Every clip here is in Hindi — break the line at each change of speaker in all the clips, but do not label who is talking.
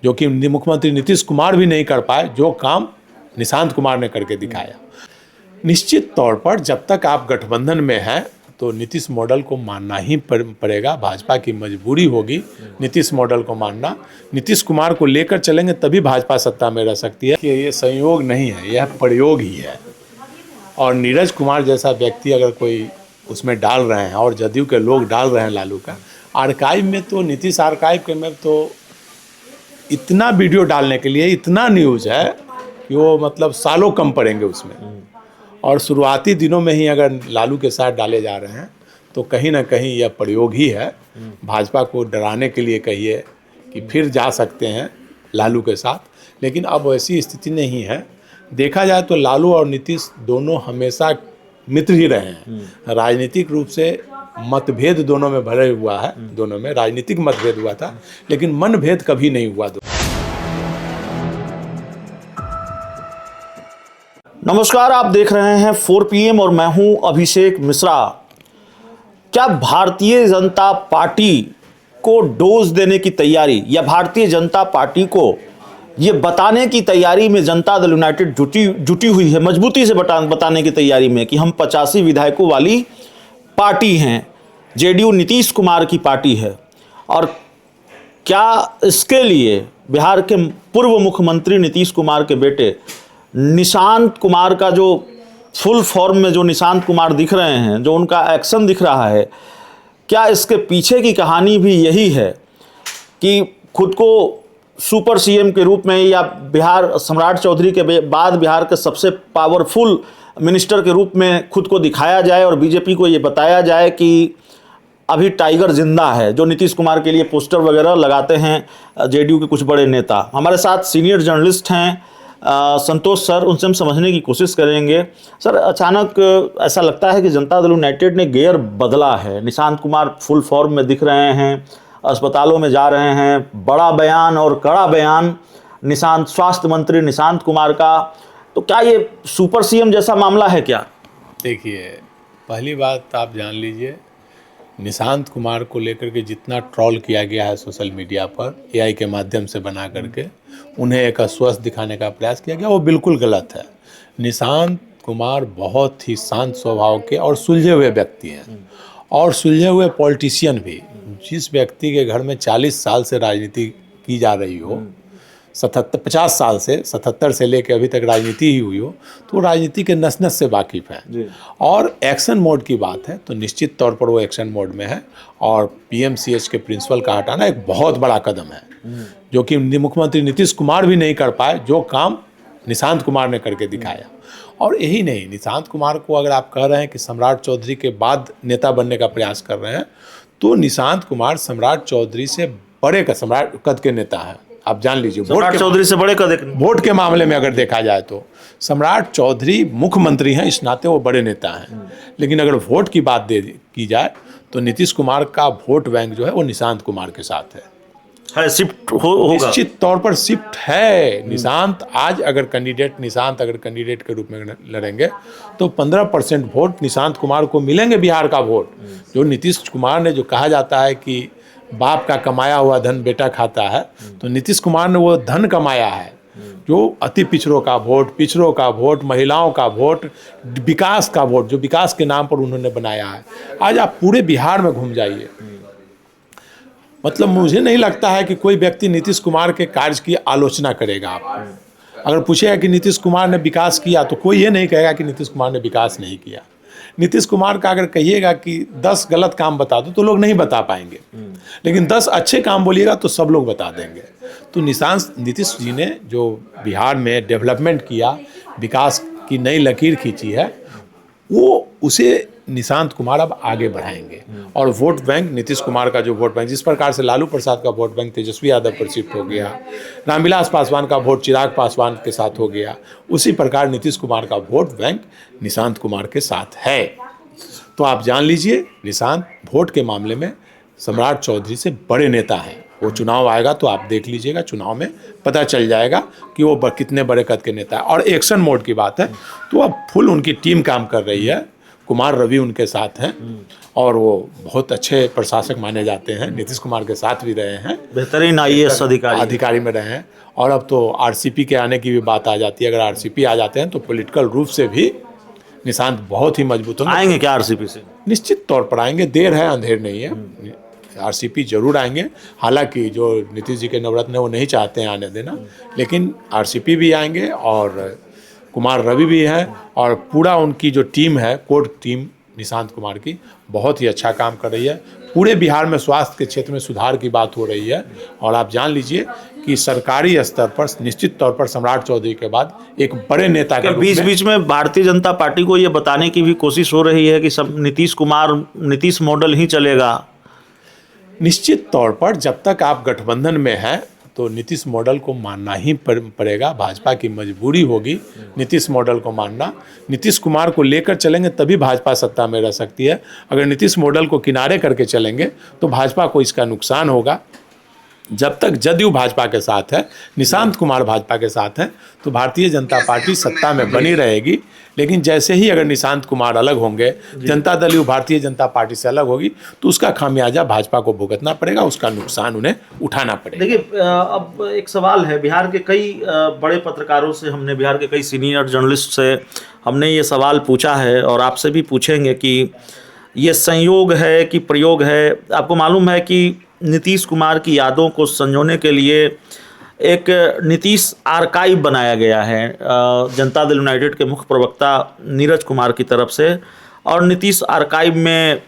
जो कि मुख्यमंत्री नीतीश कुमार भी नहीं कर पाए, जो काम निशांत कुमार ने करके दिखाया। निश्चित तौर पर जब तक आप गठबंधन में हैं तो नीतीश मॉडल को मानना ही पड़ेगा। भाजपा की मजबूरी होगी नीतीश मॉडल को मानना। नीतीश कुमार को लेकर चलेंगे तभी भाजपा सत्ता में रह सकती है। कि ये संयोग नहीं है, यह प्रयोग ही है। और नीरज कुमार जैसा व्यक्ति अगर कोई उसमें डाल रहे हैं और जदयू के लोग डाल रहे हैं लालू का आर्काइव में, तो नीतीश आर्काइव के में तो इतना वीडियो डालने के लिए इतना न्यूज़ है कि वो मतलब सालों कम पड़ेंगे उसमें। और शुरुआती दिनों में ही अगर लालू के साथ डाले जा रहे हैं तो कहीं ना कहीं यह प्रयोग ही है, भाजपा को डराने के लिए कहिए कि फिर जा सकते हैं लालू के साथ। लेकिन अब वैसी स्थिति नहीं है। देखा जाए तो लालू और नीतीश दोनों हमेशा मित्र ही रहे हैं। राजनीतिक रूप से मतभेद दोनों में भरे हुआ है, दोनों में राजनीतिक मतभेद हुआ था, लेकिन मनभेद कभी नहीं हुआ।
नमस्कार, आप देख रहे हैं 4 PM और मैं हूं अभिषेक मिश्रा। क्या भारतीय जनता पार्टी को डोज देने की तैयारी या भारतीय जनता पार्टी को ये बताने की तैयारी में जनता दल यूनाइटेड जुटी हुई है, मजबूती से बताने की तैयारी में कि हम 85 विधायकों वाली पार्टी हैं, जेडीयू नीतीश कुमार की पार्टी है। और क्या इसके लिए बिहार के पूर्व मुख्यमंत्री नीतीश कुमार के बेटे निशांत कुमार का जो फुल फॉर्म में जो निशांत कुमार दिख रहे हैं, जो उनका एक्शन दिख रहा है, क्या इसके पीछे की कहानी भी यही है कि खुद को सुपर सीएम के रूप में या बिहार सम्राट चौधरी के बाद बिहार के सबसे पावरफुल मिनिस्टर के रूप में खुद को दिखाया जाए और बीजेपी को ये बताया जाए कि अभी टाइगर जिंदा है, जो नीतीश कुमार के लिए पोस्टर वगैरह लगाते हैं जेडीयू के कुछ बड़े नेता। हमारे साथ सीनियर जर्नलिस्ट हैं संतोष सर, उनसे हम समझने की कोशिश करेंगे। सर, अचानक ऐसा लगता है कि जनता दल यूनाइटेड ने गियर बदला है। निशांत कुमार फुल फॉर्म में दिख रहे हैं, अस्पतालों में जा रहे हैं, बड़ा बयान और कड़ा बयान स्वास्थ्य मंत्री निशांत कुमार का। तो क्या ये सुपर सीएम जैसा मामला है क्या?
देखिए, पहली बात आप जान लीजिए, निशांत कुमार को लेकर के जितना ट्रोल किया गया है सोशल मीडिया पर एआई के माध्यम से बना करके उन्हें एक अस्वस्थ दिखाने का प्रयास किया गया, वो बिल्कुल गलत है। निशांत कुमार बहुत ही शांत स्वभाव के और सुलझे हुए व्यक्ति हैं, और सुलझे हुए पॉलिटिशियन भी। जिस व्यक्ति के घर में 40 साल से राजनीति की जा रही हो, 50 साल से 77 से लेकर अभी तक राजनीति ही हुई हो, तो राजनीति के नस नस से वाकिफ़ है। और एक्शन मोड की बात है तो निश्चित तौर पर वो एक्शन मोड में है। और पीएमसीएच के प्रिंसिपल का हटाना एक बहुत बड़ा कदम है, जो कि मुख्यमंत्री नीतीश कुमार भी नहीं कर पाए, जो काम निशांत कुमार ने करके दिखाया। और यही नहीं, निशांत कुमार को अगर आप कह रहे हैं कि सम्राट चौधरी के बाद नेता बनने का प्रयास कर रहे हैं, तो निशांत कुमार सम्राट चौधरी से बड़े का सम्राट कद के नेता है। आप जान लीजिए,
सम्राट चौधरी से बड़े कद,
वोट के मामले में अगर देखा जाए तो सम्राट चौधरी मुख्यमंत्री हैं, इस नाते वो बड़े नेता हैं। लेकिन अगर वोट की बात की जाए तो नीतीश कुमार का वोट बैंक जो है वो निशांत कुमार के साथ है
शिफ्ट होगा,
निश्चित तौर पर शिफ्ट है। निशांत आज अगर कैंडिडेट के रूप में लड़ेंगे तो 15% वोट निशांत कुमार को मिलेंगे, बिहार का वोट। जो नीतीश कुमार ने जो कहा जाता है कि बाप का कमाया हुआ धन बेटा खाता है, तो नीतीश कुमार ने वो धन कमाया है, जो अति पिछड़ों का वोट, महिलाओं का वोट, विकास का वोट, जो विकास के नाम पर उन्होंने बनाया है। आज आप पूरे बिहार में घूम जाइए, मतलब मुझे नहीं लगता है कि कोई व्यक्ति नीतीश कुमार के कार्य की आलोचना करेगा। आप अगर पूछेगा कि नीतीश कुमार ने विकास किया, तो कोई ये नहीं कहेगा कि नीतीश कुमार ने विकास नहीं किया। नीतीश कुमार का अगर कहिएगा कि 10 गलत काम बता दो तो लोग नहीं बता पाएंगे, लेकिन 10 अच्छे काम बोलिएगा तो सब लोग बता देंगे। तो नीतीश जी ने जो बिहार में डेवलपमेंट किया, विकास की नई लकीर खींची है, वो उसे निशांत कुमार अब आगे बढ़ाएंगे। और वोट बैंक नीतीश कुमार का जो वोट बैंक, जिस प्रकार से लालू प्रसाद का वोट बैंक तेजस्वी यादव पर शिफ्ट हो गया, रामविलास पासवान का वोट चिराग पासवान के साथ हो गया, उसी प्रकार नीतीश कुमार का वोट बैंक निशांत कुमार के साथ है। तो आप जान लीजिए, निशांत वोट के मामले में सम्राट चौधरी से बड़े नेता हैं। वो चुनाव आएगा तो आप देख लीजिएगा, चुनाव में पता चल जाएगा कि वो कितने बड़े कद के नेता है। और एक्शन मोड की बात है तो अब फुल उनकी टीम काम कर रही है, कुमार रवि उनके साथ हैं और वो बहुत अच्छे प्रशासक माने जाते हैं, नीतीश कुमार के साथ भी रहे हैं,
बेहतरीन IAS
अधिकारी में रहे हैं। और अब तो आरसीपी के आने की भी बात आ जाती है। अगर आरसीपी आ जाते हैं तो पॉलिटिकल रूप से भी निशांत बहुत ही मजबूत होंगे।
आएंगे क्या RCP से?
निश्चित तौर पर आएंगे, देर है अंधेर नहीं है। आरसीपी जरूर आएंगे। हालांकि जो नीतीश जी के नवरत्न है वो नहीं चाहते हैं आने देना, लेकिन आरसीपी भी आएंगे और कुमार रवि भी हैं और पूरा उनकी जो टीम है, कोर टीम निशांत कुमार की, बहुत ही अच्छा काम कर रही है। पूरे बिहार में स्वास्थ्य के क्षेत्र में सुधार की बात हो रही है और आप जान लीजिए कि सरकारी स्तर पर निश्चित तौर पर सम्राट चौधरी के बाद एक बड़े नेता के
बीच बीच में भारतीय जनता पार्टी को ये बताने की भी कोशिश हो रही है कि सब नीतीश मॉडल ही चलेगा।
निश्चित तौर पर जब तक आप गठबंधन में हैं तो नीतीश मॉडल को मानना ही पड़ेगा। भाजपा की मजबूरी होगी नीतीश मॉडल को मानना। नीतीश कुमार को लेकर चलेंगे तभी भाजपा सत्ता में रह सकती है। अगर नीतीश मॉडल को किनारे करके चलेंगे तो भाजपा को इसका नुकसान होगा। जब तक जदयू भाजपा के साथ है, निशांत कुमार भाजपा के साथ हैं, तो भारतीय जनता पार्टी सत्ता में बनी रहेगी। लेकिन जैसे ही अगर निशांत कुमार अलग होंगे, जनता दल यू भारतीय जनता पार्टी से अलग होगी, तो उसका खामियाजा भाजपा को भुगतना पड़ेगा, उसका नुकसान उन्हें उठाना पड़ेगा।
देखिए, अब एक सवाल है, बिहार के कई बड़े पत्रकारों से हमने, बिहार के कई सीनियर जर्नलिस्ट से हमने ये सवाल पूछा है और आपसे भी पूछेंगे कि ये संयोग है कि प्रयोग है। आपको मालूम है कि नीतीश कुमार की यादों को संजोने के लिए एक नीतीश आर्काइव बनाया गया है जनता दल यूनाइटेड के मुख्य प्रवक्ता नीरज कुमार की तरफ से। और नीतीश आर्काइव में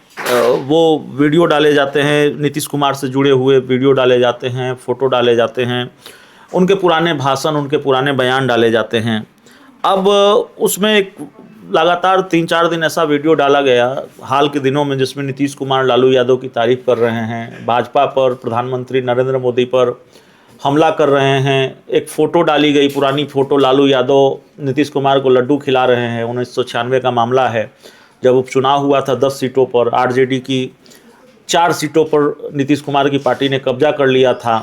वो वीडियो डाले जाते हैं, नीतीश कुमार से जुड़े हुए वीडियो डाले जाते हैं, फ़ोटो डाले जाते हैं, उनके पुराने भाषण, उनके पुराने बयान डाले जाते हैं। अब उसमें एक लगातार 3-4 दिन ऐसा वीडियो डाला गया हाल के दिनों में जिसमें नीतीश कुमार लालू यादव की तारीफ कर रहे हैं, भाजपा पर, प्रधानमंत्री नरेंद्र मोदी पर हमला कर रहे हैं। एक फ़ोटो डाली गई, पुरानी फ़ोटो, लालू यादव नीतीश कुमार को लड्डू खिला रहे हैं। 1996 का मामला है, जब उपचुनाव हुआ था 10 सीटों पर, आरजेडी की 4 सीटों पर नीतीश कुमार की पार्टी ने कब्जा कर लिया था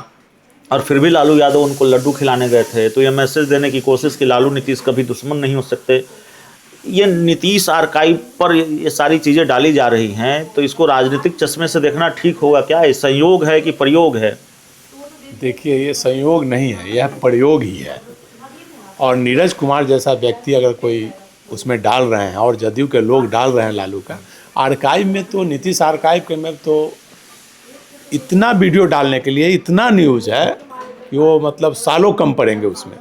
और फिर भी लालू यादव उनको लड्डू खिलाने गए थे। तो ये मैसेज देने की कोशिश कि लालू नीतीश कभी दुश्मन नहीं हो सकते। ये नीतीश आर्काइव पर ये सारी चीज़ें डाली जा रही हैं, तो इसको राजनीतिक चश्मे से देखना ठीक होगा क्या? ये संयोग है कि प्रयोग है?
देखिए, ये संयोग नहीं है, यह प्रयोग ही है। और नीरज कुमार जैसा व्यक्ति अगर कोई उसमें डाल रहे हैं और जदयू के लोग डाल रहे हैं लालू का आर्काइव में, तो नीतीश आर्काइव के में तो इतना वीडियो डालने के लिए इतना न्यूज़ है कि वो मतलब सालों कम पड़ेंगे उसमें।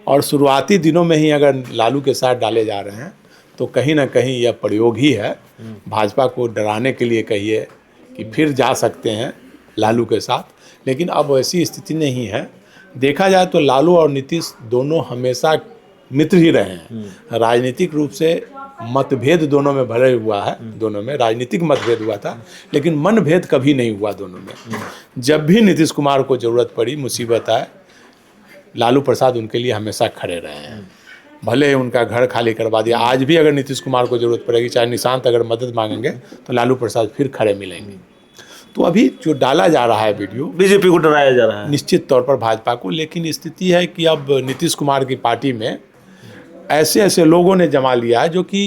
और शुरुआती दिनों में ही अगर लालू के साथ डाले जा रहे हैं तो कहीं ना कहीं यह प्रयोग ही है, भाजपा को डराने के लिए कहिए कि फिर जा सकते हैं लालू के साथ। लेकिन अब वैसी स्थिति नहीं है। देखा जाए तो लालू और नीतीश दोनों हमेशा मित्र ही रहे हैं। राजनीतिक रूप से मतभेद दोनों में भरे हुआ है, दोनों में राजनीतिक मतभेद हुआ था, लेकिन मनभेद कभी नहीं हुआ दोनों में। जब भी नीतीश कुमार को ज़रूरत पड़ी, मुसीबत आए, लालू प्रसाद उनके लिए हमेशा खड़े रहे हैं। भले ही उनका घर खाली करवा दिया, आज भी अगर नीतीश कुमार को ज़रूरत पड़ेगी, चाहे निशांत अगर मदद मांगेंगे तो लालू प्रसाद फिर खड़े मिलेंगे। तो अभी जो डाला जा रहा है वीडियो,
बीजेपी को डराया जा रहा है
निश्चित तौर पर भाजपा को। लेकिन स्थिति है कि अब नीतीश कुमार की पार्टी में ऐसे ऐसे लोगों ने जमा लिया है जो कि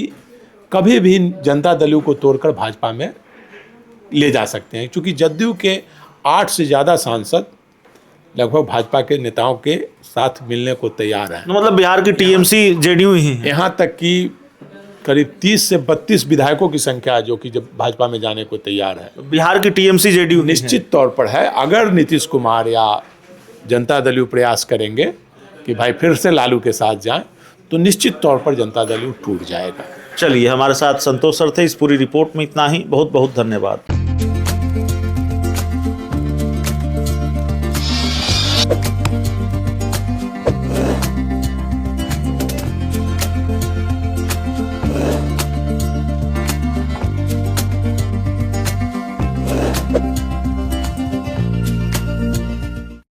कभी भी जनता दल यू को तोड़कर भाजपा में ले जा सकते हैं, क्योंकि जदयू के 8 से ज़्यादा सांसद लगभग भाजपा के नेताओं के साथ मिलने को तैयार हैं।
मतलब बिहार की TMC JDU ही है।
यहाँ तक कि करीब 30 से 32 विधायकों की संख्या जो कि जब भाजपा में जाने को तैयार है।
बिहार की TMC JDU
निश्चित तौर पर है। अगर नीतीश कुमार या जनता दल यू प्रयास करेंगे कि भाई फिर से लालू के साथ जाएं, तो निश्चित तौर पर जनता दल यू टूट जाएगा।
चलिए, हमारे साथ संतोष सर थे। इस पूरी रिपोर्ट में इतना ही। बहुत बहुत धन्यवाद।